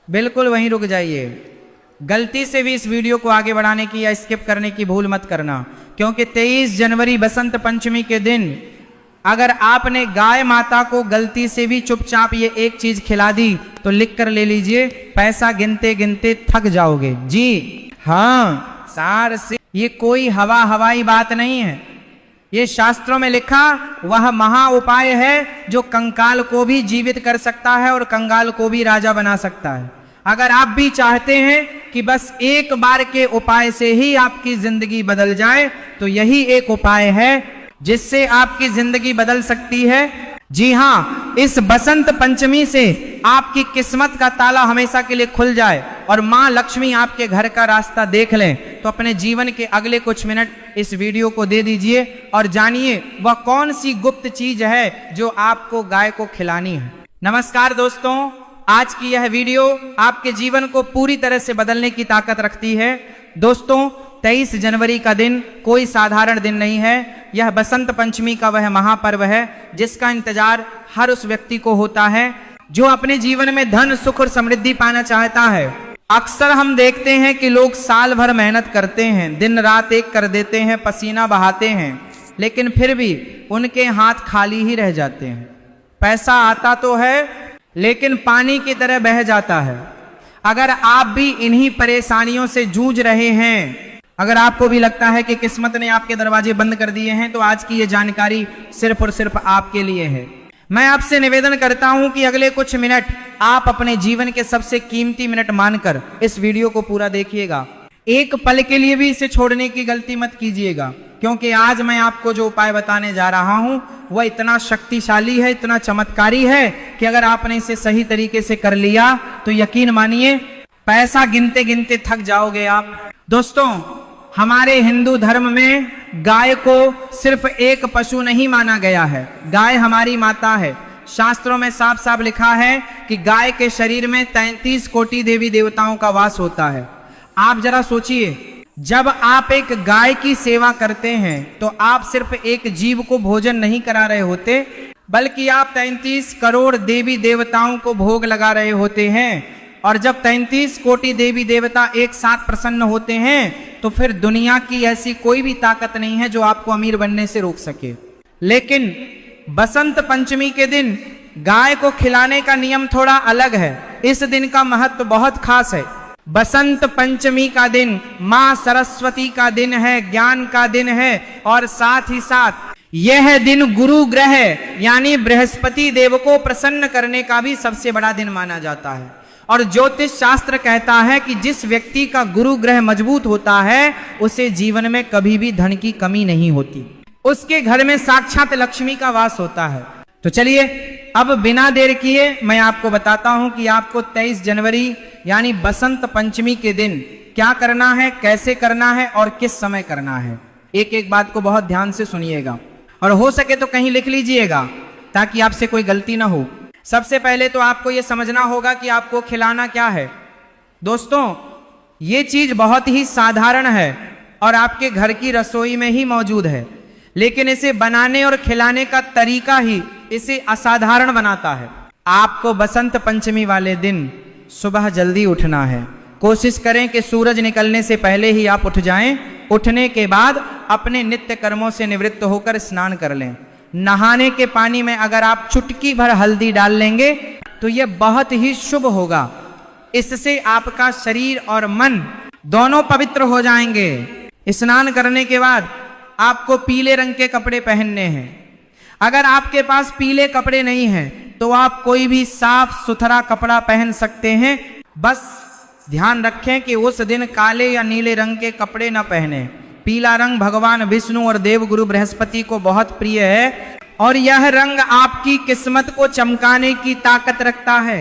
बिल्कुल वहीं रुक जाइए। गलती से भी इस वीडियो को आगे बढ़ाने की या स्किप करने की भूल मत करना, क्योंकि 23 जनवरी बसंत पंचमी के दिन अगर आपने गाय माता को गलती से भी चुपचाप ये एक चीज खिला दी तो लिख कर ले लीजिए, पैसा गिनते गिनते थक जाओगे। जी हाँ, सार से ये कोई हवाई बात नहीं है। ये शास्त्रों में लिखा वह महा उपाय है जो कंकाल को भी जीवित कर सकता है और कंगाल को भी राजा बना सकता है। अगर आप भी चाहते हैं कि बस एक बार के उपाय से ही आपकी जिंदगी बदल जाए तो यही एक उपाय है जिससे आपकी जिंदगी बदल सकती है। जी हाँ, इस बसंत पंचमी से आपकी किस्मत का ताला हमेशा के लिए खुल जाए और माँ लक्ष्मी आपके घर का रास्ता देख लें, तो अपने जीवन के अगले कुछ मिनट इस वीडियो को दे दीजिए और जानिए वह कौन सी गुप्त चीज है जो आपको गाय को खिलानी है। नमस्कार दोस्तों, आज की यह वीडियो आपके जीवन को पूरी तरह से बदलने की ताकत रखती है। दोस्तों, 23 जनवरी का दिन कोई साधारण दिन नहीं है। यह बसंत पंचमी का वह महापर्व है जिसका इंतजार हर उस व्यक्ति को होता है जो अपने जीवन में धन, सुख और समृद्धि पाना चाहता है। अक्सर हम देखते हैं कि लोग साल भर मेहनत करते हैं, दिन रात एक कर देते हैं, पसीना बहाते हैं, लेकिन फिर भी उनके हाथ खाली ही रह जाते हैं। पैसा आता तो है लेकिन पानी की तरह बह जाता है। अगर आप भी इन्हीं परेशानियों से जूझ रहे हैं, अगर आपको भी लगता है कि किस्मत ने आपके दरवाजे बंद कर दिए हैं, तो आज की ये जानकारी सिर्फ और सिर्फ आपके लिए है। मैं आपसे निवेदन करता हूं कि अगले कुछ मिनट आप अपने जीवन के सबसे कीमती मिनट मानकर इस वीडियो को पूरा देखिएगा। एक पल के लिए भी इसे छोड़ने की गलती मत कीजिएगा, क्योंकि आज मैं आपको जो उपाय बताने जा रहा हूं वह इतना शक्तिशाली है, इतना चमत्कारी है कि अगर आपने इसे सही तरीके से कर लिया तो यकीन मानिए पैसा गिनते गिनते थक जाओगे आप। दोस्तों, हमारे हिंदू धर्म में गाय को सिर्फ एक पशु नहीं माना गया है, गाय हमारी माता है। शास्त्रों में साफ साफ लिखा है कि गाय के शरीर में 33 कोटि देवी देवताओं का वास होता है। आप जरा सोचिए, जब आप एक गाय की सेवा करते हैं तो आप सिर्फ एक जीव को भोजन नहीं करा रहे होते, बल्कि आप 33 करोड़ देवी देवताओं को भोग लगा रहे होते हैं। और जब 33 कोटि देवी देवता एक साथ प्रसन्न होते हैं तो फिर दुनिया की ऐसी कोई भी ताकत नहीं है जो आपको अमीर बनने से रोक सके। लेकिन बसंत पंचमी के दिन गाय को खिलाने का नियम थोड़ा अलग है। इस दिन का महत्व बहुत खास है। बसंत पंचमी का दिन मां सरस्वती का दिन है, ज्ञान का दिन है, और साथ ही साथ यह दिन गुरु ग्रह यानी बृहस्पति देव को प्रसन्न करने का भी सबसे बड़ा दिन माना जाता है। और ज्योतिष शास्त्र कहता है कि जिस व्यक्ति का गुरु ग्रह मजबूत होता है उसे जीवन में कभी भी धन की कमी नहीं होती, उसके घर में साक्षात लक्ष्मी का वास होता है। तो चलिए अब बिना देर किए मैं आपको बताता हूं कि आपको 23 जनवरी यानी बसंत पंचमी के दिन क्या करना है, कैसे करना है और किस समय करना है। एक एक बात को बहुत ध्यान से सुनिएगा और हो सके तो कहीं लिख लीजिएगा ताकि आपसे कोई गलती ना हो। सबसे पहले तो आपको यह समझना होगा कि आपको खिलाना क्या है। दोस्तों, ये चीज बहुत ही साधारण है और आपके घर की रसोई में ही मौजूद है, लेकिन इसे बनाने और खिलाने का तरीका ही इसे असाधारण बनाता है। आपको बसंत पंचमी वाले दिन सुबह जल्दी उठना है। कोशिश करें कि सूरज निकलने से पहले ही आप उठ जाएं। उठने के बाद अपने नित्य कर्मों से निवृत्त होकर स्नान कर लें। नहाने के पानी में अगर आप चुटकी भर हल्दी डाल लेंगे तो यह बहुत ही शुभ होगा। इससे आपका शरीर और मन दोनों पवित्र हो जाएंगे। स्नान करने के बाद आपको पीले रंग के कपड़े पहनने हैं। अगर आपके पास पीले कपड़े नहीं हैं तो आप कोई भी साफ सुथरा कपड़ा पहन सकते हैं। बस ध्यान रखें कि उस दिन काले या नीले रंग के कपड़े न पहने। पीला रंग भगवान विष्णु और देवगुरु बृहस्पति को बहुत प्रिय है और यह रंग आपकी किस्मत को चमकाने की ताकत रखता है।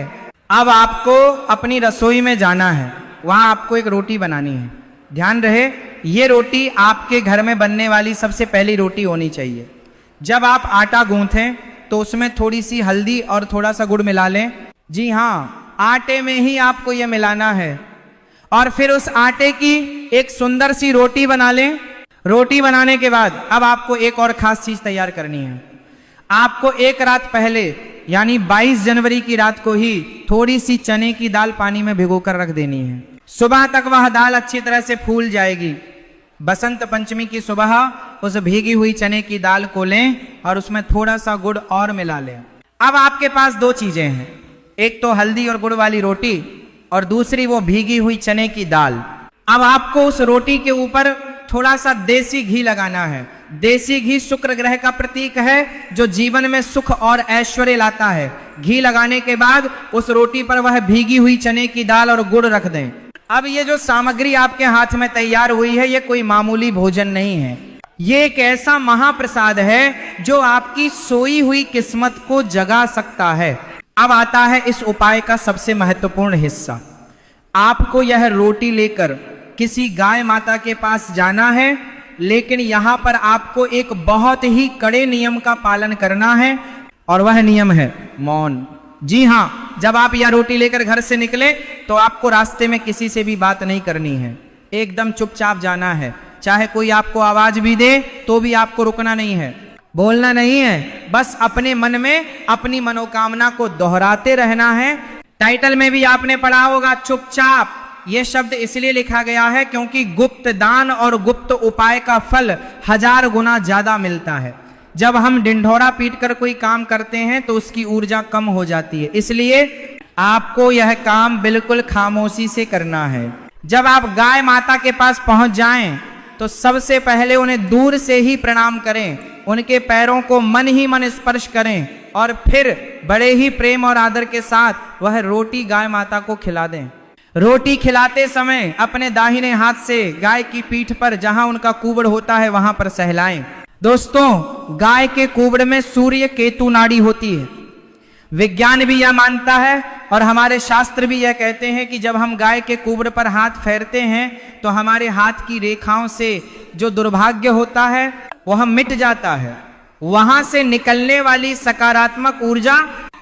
अब आपको अपनी रसोई में जाना है, वहां आपको एक रोटी बनानी है। ध्यान रहे, ये रोटी आपके घर में बनने वाली सबसे पहली रोटी होनी चाहिए। जब आप आटा गूंथें तो उसमें थोड़ी सी हल्दी और थोड़ा सा गुड़ मिला लें। जी हाँ, आटे में ही आपको यह मिलाना है और फिर उस आटे की एक सुंदर सी रोटी बना लें। रोटी बनाने के बाद अब आपको एक और खास चीज तैयार करनी है। आपको एक रात पहले यानी 22 जनवरी की रात को ही थोड़ी सी चने की दाल पानी में भिगोकर रख देनी है। सुबह तक वह दाल अच्छी तरह से फूल जाएगी। बसंत पंचमी की सुबह उस भीगी हुई चने की दाल को लें और उसमें थोड़ा सा गुड़ और मिला लें। अब आपके पास दो चीजें हैं, एक तो हल्दी और गुड़ वाली रोटी और दूसरी वो भीगी हुई चने की दाल। अब आपको उस रोटी के ऊपर थोड़ा सा देसी घी लगाना है। देसी घी शुक्र ग्रह का प्रतीक है जो जीवन में सुख और ऐश्वर्य लाता है। घी लगाने के बाद उस रोटी पर वह भीगी हुई चने की दाल और गुड़ रख दें। अब ये जो सामग्री आपके हाथ में तैयार हुई है, ये कोई मामूली भोजन नहीं है। ये एक ऐसा महाप्रसाद है जो आपकी सोई हुई किस्मत को जगा सकता है। अब आता है इस उपाय का सबसे महत्वपूर्ण हिस्सा। आपको यह रोटी लेकर किसी गाय माता के पास जाना है, लेकिन यहां पर आपको एक बहुत ही कड़े नियम का पालन करना है और वह नियम है मौन। जी हां, जब आप यह रोटी लेकर घर से निकले तो आपको रास्ते में किसी से भी बात नहीं करनी है, एकदम चुपचाप जाना है। चाहे कोई आपको आवाज भी दे तो भी आपको रुकना नहीं है, बोलना नहीं है, बस अपने मन में अपनी मनोकामना को दोहराते रहना है। टाइटल में भी आपने पढ़ा होगा चुपचाप। यह शब्द इसलिए लिखा गया है क्योंकि गुप्त दान और गुप्त उपाय का फल 1000 गुना ज्यादा मिलता है। जब हम ढिंढोरा पीटकर कोई काम करते हैं तो उसकी ऊर्जा कम हो जाती है, इसलिए आपको यह काम बिल्कुल खामोशी से करना है। जब आप गाय माता के पास पहुंच जाएं तो सबसे पहले उन्हें दूर से ही प्रणाम करें, उनके पैरों को मन ही मन स्पर्श करें और फिर बड़े ही प्रेम और आदर के साथ वह रोटी गाय माता को खिला दें। रोटी खिलाते समय अपने दाहिने हाथ से गाय की पीठ पर जहां उनका कुबड़ होता है वहां पर सहलाएं। दोस्तों, गाय के कुबड़ में सूर्य केतु नाड़ी होती है। विज्ञान भी यह मानता है और हमारे शास्त्र भी यह कहते हैं कि जब हम गाय के कुबड़ पर हाथ फेरते हैं तो हमारे हाथ की रेखाओं से जो दुर्भाग्य होता है वह मिट जाता है। वहां से निकलने वाली सकारात्मक ऊर्जा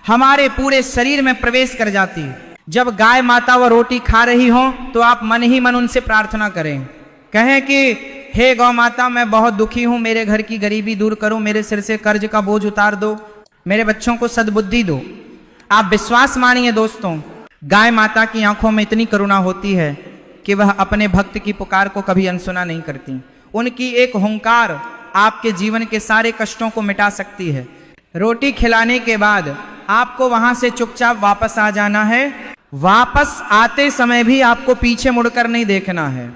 हमारे पूरे शरीर में प्रवेश कर जाती है। जब गाय माता व रोटी खा रही हो तो आप मन ही मन उनसे प्रार्थना करें, कहें कि हे गौ माता, मैं बहुत दुखी हूं, मेरे घर की गरीबी दूर करो, मेरे सिर से कर्ज का बोझ उतार दो, मेरे बच्चों को सद्बुद्धि दो। आप विश्वास मानिए दोस्तों, गाय माता की आंखों में इतनी करुणा होती है कि वह अपने भक्त की पुकार को कभी अनसुना नहीं करती। उनकी एक हुंकार आपके जीवन के सारे कष्टों को मिटा सकती है। रोटी खिलाने के बाद आपको वहां से चुपचाप वापस आ जाना है। वापस आते समय भी आपको पीछे मुड़कर नहीं देखना है,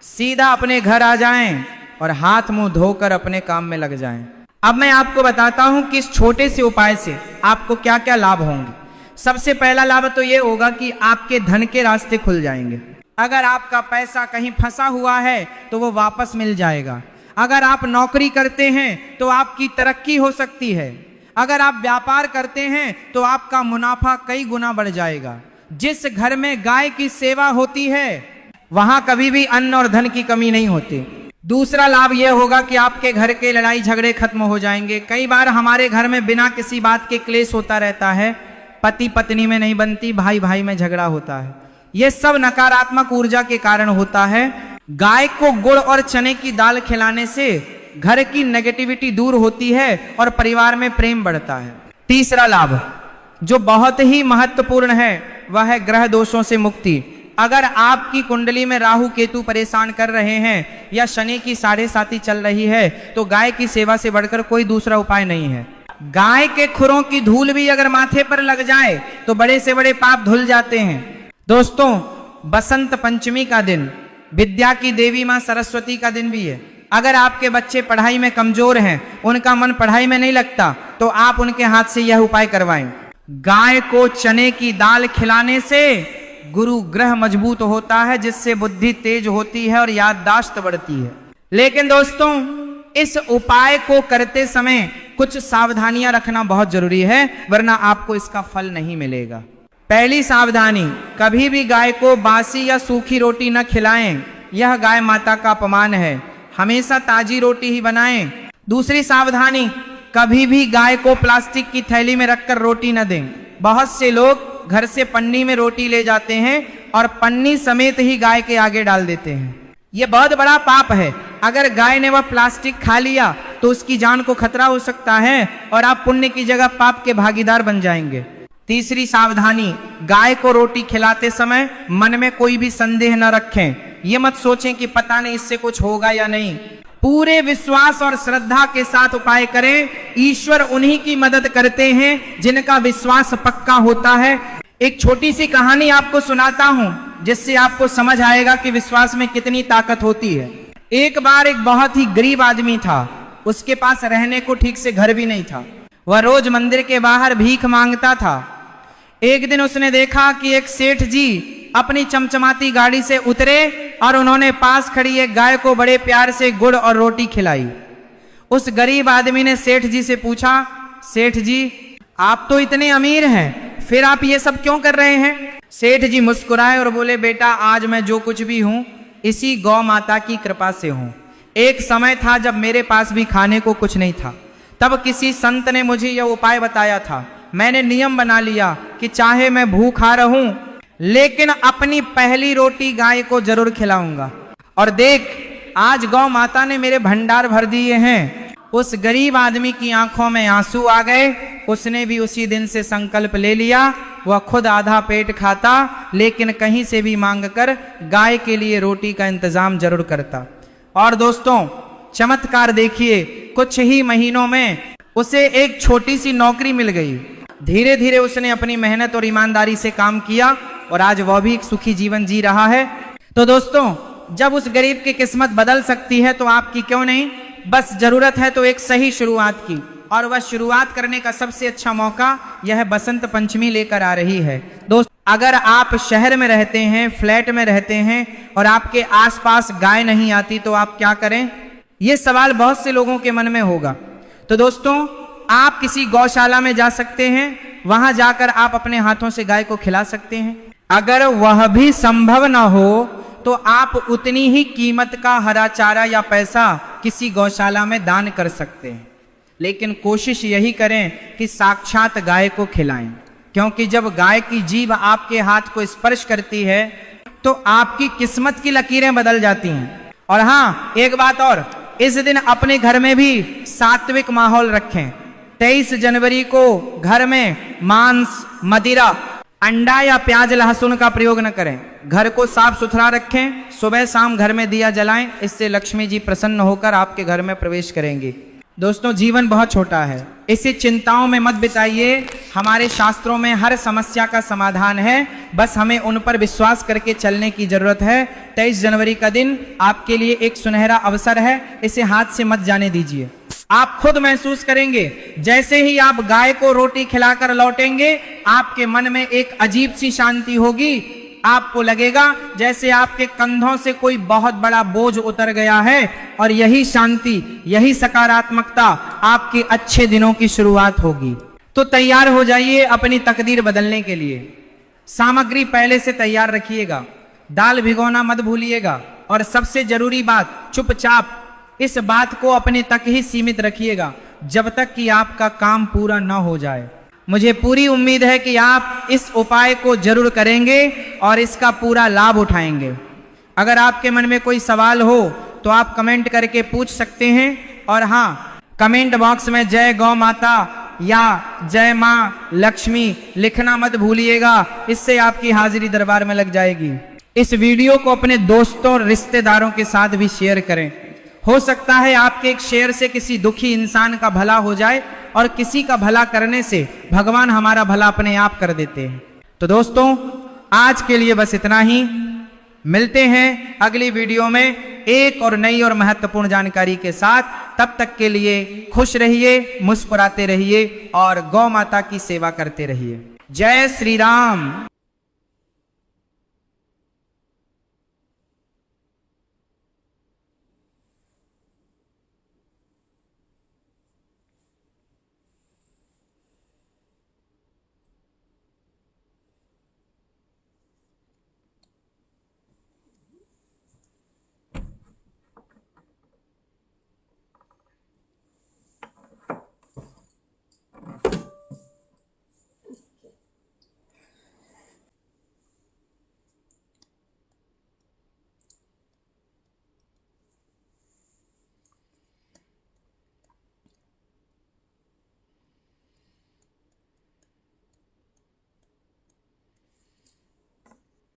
सीधा अपने घर आ जाएं और हाथ मुंह धोकर अपने काम में लग जाएं। अब मैं आपको बताता हूं कि इस छोटे से उपाय से आपको क्या क्या लाभ होंगे। सबसे पहला लाभ तो ये होगा कि आपके धन के रास्ते खुल जाएंगे। अगर आपका पैसा कहीं फंसा हुआ है तो वो वापस मिल जाएगा। अगर आप नौकरी करते हैं तो आपकी तरक्की हो सकती है। अगर आप व्यापार करते हैं तो आपका मुनाफा कई गुना बढ़ जाएगा। जिस घर में गाय की सेवा होती है वहां कभी भी अन्न और धन की कमी नहीं होती। दूसरा लाभ यह होगा कि आपके घर के लड़ाई झगड़े खत्म हो जाएंगे। कई बार हमारे घर में बिना किसी बात के क्लेश होता रहता है, पति पत्नी में नहीं बनती, भाई भाई में झगड़ा होता है। यह सब नकारात्मक ऊर्जा के कारण होता है। गाय को गुड़ और चने की दाल खिलाने से घर की नेगेटिविटी दूर होती है और परिवार में प्रेम बढ़ता है। तीसरा लाभ जो बहुत ही महत्वपूर्ण है वह है ग्रह दोषों से मुक्ति। अगर आपकी कुंडली में राहु केतु परेशान कर रहे हैं या शनि की 7.5 चल रही है तो गाय की सेवा से बढ़कर कोई दूसरा उपाय नहीं है। गाय के खुरों की धूल भी अगर माथे पर लग जाए तो बड़े से बड़े पाप धुल जाते हैं। दोस्तों, बसंत पंचमी का दिन विद्या की देवी मां सरस्वती का दिन भी है। अगर आपके बच्चे पढ़ाई में कमजोर हैं, उनका मन पढ़ाई में नहीं लगता, तो आप उनके हाथ से यह उपाय करवाएं। गाय को चने की दाल खिलाने से गुरु ग्रह मजबूत होता है, जिससे बुद्धि तेज होती है और याददाश्त बढ़ती है। लेकिन दोस्तों, इस उपाय को करते समय कुछ सावधानियां रखना बहुत जरूरी है, वरना आपको इसका फल नहीं मिलेगा। पहली सावधानी, कभी भी गाय को बासी या सूखी रोटी न खिलाएं, यह गाय माता का अपमान है। हमेशा ताजी रोटी ही बनाएं। दूसरी सावधानी, कभी भी गाय को प्लास्टिक की थैली में रखकर रोटी न दें। बहुत से लोग घर से पन्नी में रोटी ले जाते हैं और पन्नी समेत ही गाय के आगे डाल देते हैं। यह बहुत बड़ा पाप है। अगर गाय ने वह प्लास्टिक खा लिया तो उसकी जान को खतरा हो सकता है और आप पुण्य की जगह पाप के भागीदार बन जाएंगे। तीसरी सावधानी, गाय को रोटी खिलाते समय मन में कोई भी संदेह न रखें। ये मत सोचें कि पता नहीं इससे कुछ होगा या नहीं। पूरे विश्वास और श्रद्धा के साथ उपाय करें। ईश्वर उन्हीं की मदद करते हैं जिनका विश्वास पक्का होता है। एक छोटी सी कहानी आपको सुनाता हूं जिससे आपको समझ आएगा कि विश्वास में कितनी ताकत होती है। एक बार एक बहुत ही गरीब आदमी था, उसके पास रहने को ठीक से घर भी नहीं था। वह रोज मंदिर के बाहर भीख मांगता था। एक दिन उसने देखा कि एक सेठ जी अपनी चमचमाती गाड़ी से उतरे और उन्होंने पास खड़ी एक गाय को बड़े प्यार से गुड़ और रोटी खिलाई। उस गरीब आदमी ने सेठ जी से पूछा, सेठ जी आप तो इतने अमीर हैं, फिर आप ये सब क्यों कर रहे हैं? सेठ जी मुस्कुराए और बोले, बेटा आज मैं जो कुछ भी हूं इसी गौ माता की कृपा से हूं। एक समय था जब मेरे पास भी खाने को कुछ नहीं था, तब किसी संत ने मुझे यह उपाय बताया था। मैंने नियम बना लिया कि चाहे मैं भूखा रहूं लेकिन अपनी पहली रोटी गाय को जरूर खिलाऊंगा। और देख आज गौ माता ने मेरे भंडार भर दिए हैं। उस गरीब आदमी की आंखों में आंसू आ गए। उसने भी उसी दिन से संकल्प ले लिया, वह खुद आधा पेट खाता लेकिन कहीं से भी मांगकर गाय के लिए रोटी का इंतजाम जरूर करता। और दोस्तों चमत्कार देखिए, कुछ ही महीनों में उसे एक छोटी सी नौकरी मिल गई। धीरे धीरे उसने अपनी मेहनत और ईमानदारी से काम किया और आज वह भी एक सुखी जीवन जी रहा है। तो दोस्तों जब उस गरीब की किस्मत बदल सकती है तो आपकी क्यों नहीं? बस जरूरत है तो एक सही शुरुआत की, और वह शुरुआत करने का सबसे अच्छा मौका यह बसंत पंचमी लेकर आ रही है। दोस्त अगर आप शहर में रहते हैं, फ्लैट में रहते हैं और आपके आसपास गाय नहीं आती तो आप क्या करें? यह सवाल बहुत से लोगों के मन में होगा। तो दोस्तों आप किसी गौशाला में जा सकते हैं, वहां जाकर आप अपने हाथों से गाय को खिला सकते हैं। अगर वह भी संभव ना हो तो आप उतनी ही कीमत का हरा चारा या पैसा किसी गौशाला में दान कर सकते हैं, लेकिन कोशिश यही करें कि साक्षात गाय को खिलाएं, क्योंकि जब गाय की जीभ आपके हाथ को स्पर्श करती है तो आपकी किस्मत की लकीरें बदल जाती हैं। और हाँ एक बात और, इस दिन अपने घर में भी सात्विक माहौल रखें। 23 जनवरी को घर में मांस, मदिरा, अंडा या प्याज लहसुन का प्रयोग न करें। घर को साफ सुथरा रखें, सुबह शाम घर में दिया जलाएं, इससे लक्ष्मी जी प्रसन्न होकर आपके घर में प्रवेश करेंगी। दोस्तों जीवन बहुत छोटा है, इसे चिंताओं में मत बिताइए। हमारे शास्त्रों में हर समस्या का समाधान है, बस हमें उन पर विश्वास करके चलने की जरूरत है। 23 जनवरी का दिन आपके लिए एक सुनहरा अवसर है, इसे हाथ से मत जाने दीजिए। आप खुद महसूस करेंगे जैसे ही आप गाय को रोटी खिलाकर लौटेंगे आपके मन में एक अजीब सी शांति होगी। आपको लगेगा जैसे आपके कंधों से कोई बहुत बड़ा बोझ उतर गया है, और यही शांति, यही सकारात्मकता आपके अच्छे दिनों की शुरुआत होगी। तो तैयार हो जाइए अपनी तकदीर बदलने के लिए। सामग्री पहले से तैयार रखिएगा, दाल भिगोना मत भूलिएगा, और सबसे जरूरी बात, चुपचाप इस बात को अपने तक ही सीमित रखिएगा जब तक कि आपका काम पूरा न हो जाए। मुझे पूरी उम्मीद है कि आप इस उपाय को जरूर करेंगे और इसका पूरा लाभ उठाएंगे। अगर आपके मन में कोई सवाल हो तो आप कमेंट करके पूछ सकते हैं। और हाँ, कमेंट बॉक्स में जय गौ माता या जय माँ लक्ष्मी लिखना मत भूलिएगा, इससे आपकी हाजिरी दरबार में लग जाएगी। इस वीडियो को अपने दोस्तों और रिश्तेदारों के साथ भी शेयर करें। हो सकता है आपके एक शेयर से किसी दुखी इंसान का भला हो जाए, और किसी का भला करने से भगवान हमारा भला अपने आप कर देते हैं। तो दोस्तों आज के लिए बस इतना ही। मिलते हैं अगली वीडियो में एक और नई और महत्वपूर्ण जानकारी के साथ। तब तक के लिए खुश रहिए, मुस्कुराते रहिए और गौ माता की सेवा करते रहिए। जय श्री राम।